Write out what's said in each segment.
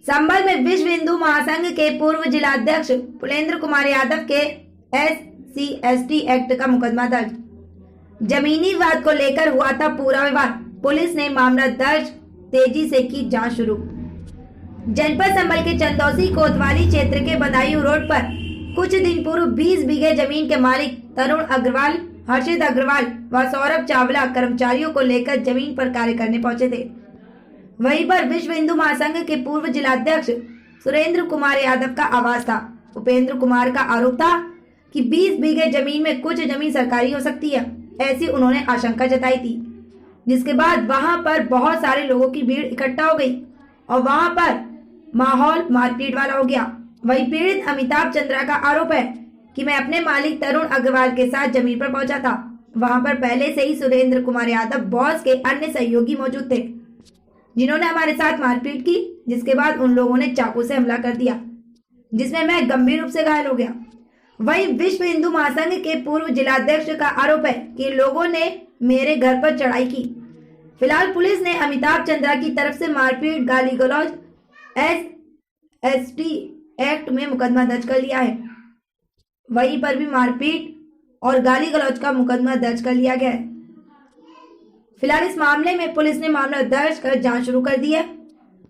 संभल में विश्व हिंदू महासंघ के पूर्व जिलाध्यक्ष पुलेंद्र कुमार यादव के SC/ST एक्ट का मुकदमा दर्ज। जमीनी विवाद को लेकर हुआ था पूरा विवाद। पुलिस ने मामला दर्ज तेजी से की जांच शुरू। जनपद संभल के चंदौसी कोतवाली क्षेत्र के बदायूं रोड पर कुछ दिन पूर्व 20 बीघे जमीन के मालिक तरुण अग्रवाल, हर्षित अग्रवाल व सौरभ चावला कर्मचारियों को लेकर जमीन पर कार्य करने पहुंचे थे। वहीं पर विश्व हिंदू महासंघ के पूर्व जिलाध्यक्ष सुरेंद्र कुमार यादव का आवास था। उपेंद्र कुमार का आरोप था कि 20 बीघे जमीन में कुछ जमीन सरकारी हो सकती है, ऐसी उन्होंने आशंका जताई थी। जिसके बाद वहां पर बहुत सारे लोगों की भीड़ इकट्ठा हो गई और वहां पर माहौल मारपीट वाला हो गया। वहीं पीड़ित अमिताभ चंद्रा का आरोप है कि मैं अपने मालिक तरुण अग्रवाल के साथ जमीन पर पहुंचा था। वहां पर पहले से ही सुरेंद्र कुमार यादव बॉस के अन्य सहयोगी मौजूद थे, जिन्होंने हमारे साथ मारपीट की, जिसके बाद उन लोगों ने चाकू से हमला कर दिया, जिसमें मैं गंभीर रूप से घायल हो गया। वहीं विश्व हिंदू महासंघ के पूर्व जिलाध्यक्ष का आरोप है कि लोगों ने मेरे घर पर चढ़ाई की। फिलहाल पुलिस ने अमिताभ चंद्रा की तरफ से मारपीट, गाली गलौज SC/ST एक्ट में मुकदमा दर्ज कर लिया है। वहीं पर भी मारपीट और गाली गलौज का मुकदमा दर्ज कर लिया गया है। फिलहाल इस मामले में पुलिस ने मामला दर्ज कर जांच शुरू कर दी है।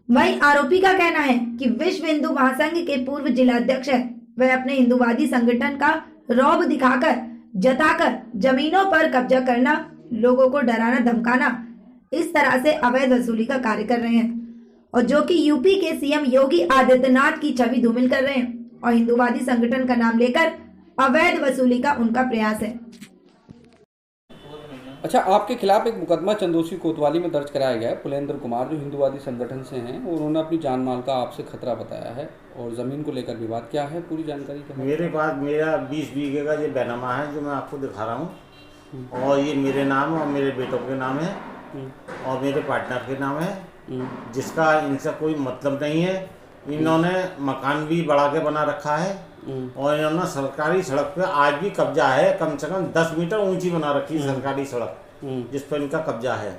वहीं आरोपी का कहना है कि विश्व हिंदू महासंघ के पूर्व जिलाध्यक्ष है, वह अपने हिंदूवादी संगठन का रौब दिखाकर जताकर जमीनों पर कब्जा करना, लोगों को डराना धमकाना, इस तरह से अवैध वसूली का कार्य कर रहे हैं और जो कि यूपी के CM योगी आदित्यनाथ की छवि धूमिल कर रहे हैं और हिंदूवादी संगठन का नाम लेकर अवैध वसूली का उनका प्रयास है। अच्छा, आपके खिलाफ एक मुकदमा चंदौसी कोतवाली में दर्ज कराया गया है। पुलेंद्र कुमार जो हिंदूवादी संगठन से हैं, उन्होंने अपनी जान माल का आपसे खतरा बताया है और ज़मीन को लेकर विवाद क्या है, पूरी जानकारी क्या? मेरे पास मेरा 20 बीघे का ये बैनामा है जो मैं आपको दिखा रहा हूँ, और ये मेरे नाम और मेरे बेटों के नाम है और मेरे पार्टनर के नाम है, जिसका इनसे कोई मतलब नहीं है। इन्होंने मकान भी बढ़ा के बना रखा है और इन्होंने सरकारी सड़क पे आज भी कब्जा है। कम से कम 10 मीटर ऊंची बना रखी है सरकारी सड़क, जिस पर इनका कब्जा है।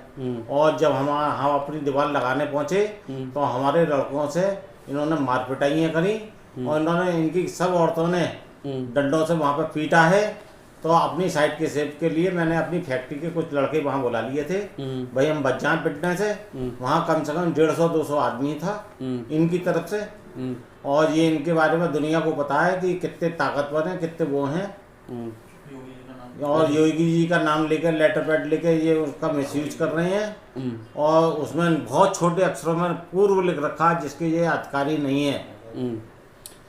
और जब हम अपनी दीवार लगाने पहुंचे तो हमारे लड़कों से इन्होंने मार पिटाइयाँ करी और इन्होंने इनकी सब औरतों ने डंडों से वहाँ पर पीटा है। तो अपनी साइड के सेफ के लिए मैंने अपनी फैक्ट्री के कुछ लड़के वहाँ बुला लिए थे, भाई हम बच जाएं पिटने से। वहाँ कम से कम 150-200 आदमी था इनकी तरफ से, और ये इनके बारे में दुनिया को पता है कि कितने ताकतवर हैं, कितने वो हैं। और योगी जी का नाम लेकर लेटर पैड लेके ये उसका मिसयूज कर रहे हैं और उसमें बहुत छोटे अक्षरों में पूर्व लिख रखा है जिसके ये अधिकारी नहीं है।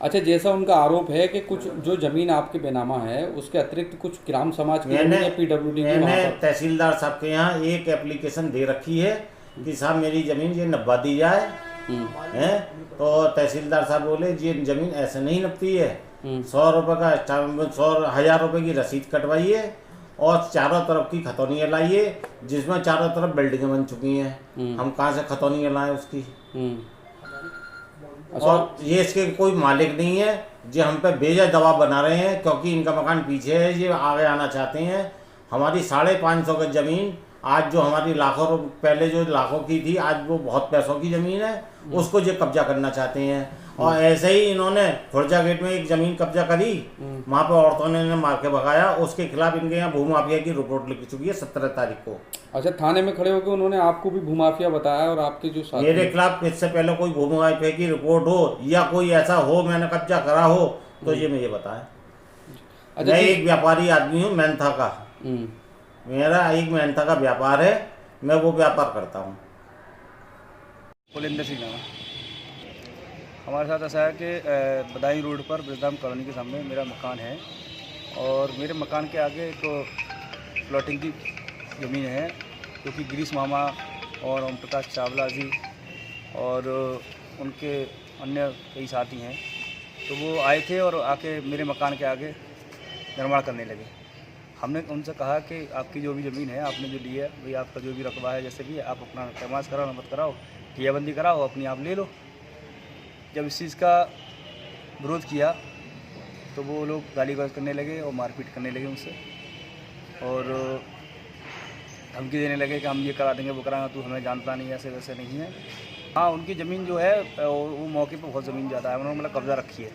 अच्छा, जैसा उनका आरोप है कि कुछ जो जमीन आपके बेनामा है उसके अतिरिक्त कुछ ग्राम समाज की PWD मैंने तहसीलदार साहब के यहाँ एक एप्लीकेशन दे रखी है कि साहब मेरी जमीन ये नब्बा दी जाए है। तो तहसीलदार साहब बोले ये जमीन ऐसे नहीं नपती है, 100 रुपये का 100,000 रुपये की रसीद कटवाइए और चारों तरफ की खतौनियाँ लाइए, जिसमें चारों तरफ बिल्डिंगें बन चुकी हैं। हम कहाँ से खतौनियाँ लाएं उसकी? और ये इसके कोई मालिक नहीं है, जो हम पे बेजा दबाव बना रहे हैं क्योंकि इनका मकान पीछे है, ये आगे आना चाहते हैं। हमारी 550 गज जमीन आज जो हमारी लाखों पहले जो लाखों की थी, आज वो बहुत पैसों की जमीन है, उसको ये कब्जा करना चाहते हैं। और ऐसे ही इन्होंने खुर्जा गेट में एक जमीन कब्जा करी, वहाँ पे औरतों ने मार के भगाया। उसके खिलाफ इनके यहाँ भूमाफिया की रिपोर्ट लिख चुकी है 17 तारीख को। अच्छा, थाने में खड़े होकर उन्होंने आपको भी भूमाफिया बताया और आपके जो साथ मेरे खिलाफ इससे पहले कोई भूमाफिया की रिपोर्ट हो या कोई ऐसा हो मैंने कब्जा करा हो तो ये मुझे बताएं। अच्छा, मैं एक व्यापारी आदमी हूँ मेहनता का, मेरा एक मेहनता का व्यापार है, मैं वो व्यापार करता हूँ। पुलेंद्र सिंह नाम है। हमारे साथ ऐसा है कि बदायूं रोड पर ब्रजधाम कॉलोनी के सामने मेरा मकान है और मेरे मकान के आगे एक प्लॉटिंग की ज़मीन है जो कि गिरीश मामा और ओम प्रकाश चावला जी और उनके अन्य कई साथी हैं। तो वो आए थे और आके मेरे मकान के आगे निर्माण करने लगे। हमने उनसे कहा कि आपकी जो भी ज़मीन है आपने जो ली है वही आपका जो भी रकबा है, जैसे भी आप अपना कैमास कराओ, नमत कराओ, ठियाबंदी कराओ, अपनी आप ले लो। जब इस चीज़ का विरोध किया तो वो लोग गाली गलौज करने लगे और मारपीट करने लगे उनसे और धमकी देने लगे कि हम ये करा देंगे, वो कराएंगे, तू हमें जानता नहीं, ऐसे वैसे नहीं है। हाँ, उनकी ज़मीन जो है वो मौके पर बहुत ज़मीन ज़्यादा है, उन्होंने मतलब कब्जा रखी है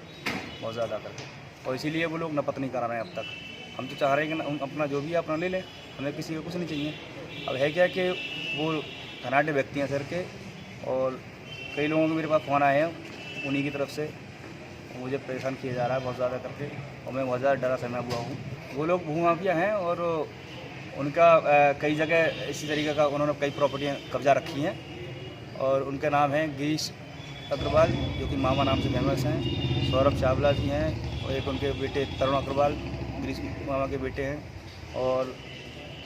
बहुत ज़्यादा करके, और इसीलिए वो लोग नपत नहीं करा रहे हैं अब तक। हम तो चाह रहे हैं कि अपना जो भी है अपना ले लें, हमें किसी को कुछ नहीं चाहिए। अब है क्या कि वो धनाढ़ व्यक्ति हैं सर के, और कई लोगों के मेरे पास फ़ोन आए हैं उन्हीं की तरफ से, मुझे परेशान किया जा रहा है बहुत ज़्यादा करके, और मैं बहुत ज़्यादा डरा सहमा हुआ हूँ। वो लोग भूमाफिया हैं और उनका कई जगह इसी तरीके का उन्होंने कई प्रॉपर्टियाँ कब्जा रखी हैं, और उनका नाम है गिरीश अग्रवाल, जो कि मामा नाम से फेमस हैं। सौरभ चावला जी हैं, और एक उनके बेटे तरुण अग्रवाल गिरीश मामा के बेटे हैं, और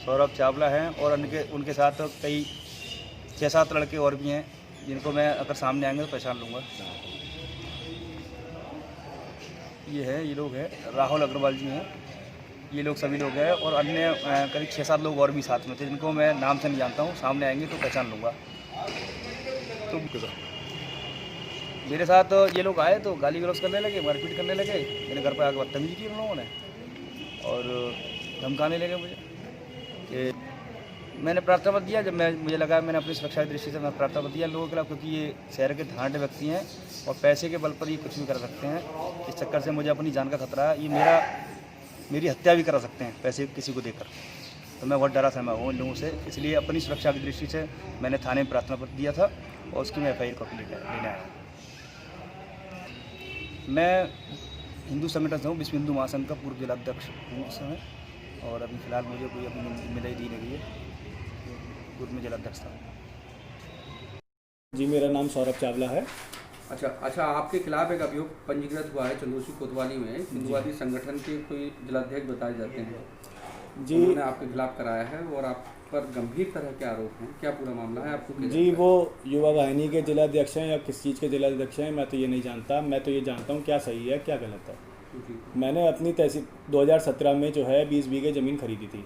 सौरभ चावला हैं, और उनके साथ कई 6-7 लड़के और भी हैं, जिनको मैं अगर सामने आएंगे तो पहचान लूँगा। ये लोग हैं, राहुल अग्रवाल जी हैं, ये लोग सभी लोग हैं, और अन्य करीब 6-7 लोग और भी साथ में थे, जिनको मैं नाम से नहीं जानता हूँ, सामने आएंगे तो पहचान लूँगा। तो मेरे साथ ये लोग आए तो गाली गलौज करने लगे, मारपीट करने लगे, मेरे घर पर आकर बदतमीजी की उन लोगों ने, और धमकाने लगे मुझे कि मैंने प्रार्थना पत्र दिया। जब मुझे लगा मैंने अपनी सुरक्षा की दृष्टि से मैं प्रार्थना पत्र दिया लोगों के खिलाफ, क्योंकि ये शहर के धनाढ़ व्यक्ति हैं और पैसे के बल पर ये कुछ भी कर सकते हैं। इस चक्कर से मुझे अपनी जान का खतरा है, ये मेरी हत्या भी करा सकते हैं पैसे किसी को देकर। तो मैं बहुत डरा सहमा हूँ इन लोगों से, इसलिए अपनी सुरक्षा की दृष्टि से मैंने थाने में प्रार्थना पत्र दिया था और उसकी मैं FIR कॉपी लेने आया। मैं हिंदू संगठन से हूँ, विश्व हिंदू महासंघ का पूर्व जिलाध्यक्ष हूँ इस समय, और अभी फ़िलहाल मुझे कोई अपनी जिम्मेदारी दी नहीं गई है, पूर्व में जिलाध्यक्ष था। जी, मेरा नाम सौरभ चावला है। अच्छा, आपके खिलाफ एक अभियोग पंजीकृत हुआ है चंदोसी कोतवाली में, हिंदुवादी संगठन के कोई जिलाध्यक्ष बताए जाते हैं जी, उन्होंने आपके खिलाफ कराया है और आप पर गंभीर तरह के आरोप हैं, क्या पूरा मामला है? आपको जी, वो युवा वाहिनी के जिलाध्यक्ष हैं या किस चीज़ के जिलाध्यक्ष हैं, मैं तो ये नहीं जानता। मैं तो ये जानता हूँ क्या सही है क्या गलत है। मैंने अपनी तहसील 2017 में जो है 20 बीघे ज़मीन खरीदी थी,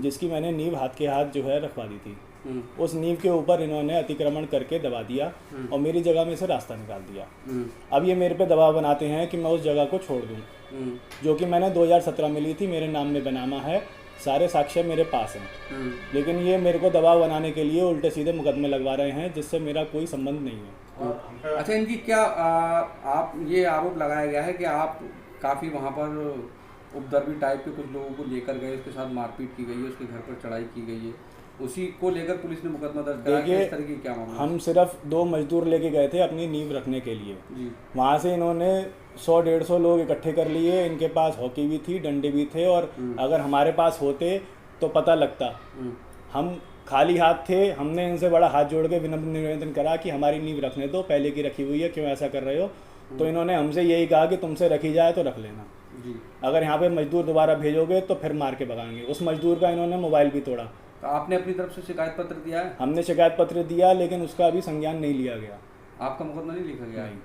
जिसकी मैंने नींव हाथ के हाथ जो है रखवा दी थी। उस नींव के ऊपर इन्होंने अतिक्रमण करके दबा दिया और मेरी जगह में से रास्ता निकाल दिया। अब ये मेरे पे दबाव बनाते हैं कि मैं उस जगह को छोड़ दूं, जो कि मैंने 2017 में ली थी, मेरे नाम में बनामा है, सारे साक्ष्य मेरे पास हैं। लेकिन ये मेरे को दबाव बनाने के लिए उल्टे सीधे मुकदमे लगवा रहे हैं, जिससे मेरा कोई संबंध नहीं है। अच्छा, इनकी क्या आप ये आरोप लगाया गया है कि आप काफ़ी वहाँ पर उपद्रवी टाइप के कुछ लोगों को लेकर गए, उसके साथ मारपीट की गई है, उसके घर पर चढ़ाई की गई है, उसी को लेकर पुलिस ने मुकदमा दर्ज कराया। किस तरह की क्या मामला? हम सिर्फ 2 मजदूर लेके गए थे अपनी नींव रखने के लिए। वहाँ से इन्होंने 100-150 लोग इकट्ठे कर लिए। इनके पास हॉकी भी थी, डंडे भी थे, और अगर हमारे पास होते तो पता लगता। हम खाली हाथ थे। हमने इनसे बड़ा हाथ जोड़ के विनम्र निवेदन करा कि हमारी नींव रखने दो, पहले की रखी हुई है, क्यों ऐसा कर रहे हो। तो इन्होंने हमसे यही कहा कि तुमसे रखी जाए तो रख लेना, अगर यहाँ पे मजदूर दोबारा भेजोगे तो फिर मार के भगाएंगे। उस मजदूर का इन्होंने मोबाइल भी तोड़ा। तो आपने अपनी तरफ से शिकायत पत्र दिया है? हमने शिकायत पत्र दिया, लेकिन उसका अभी संज्ञान नहीं लिया गया। आपका मुकदमा नहीं लिखा गया? नहीं।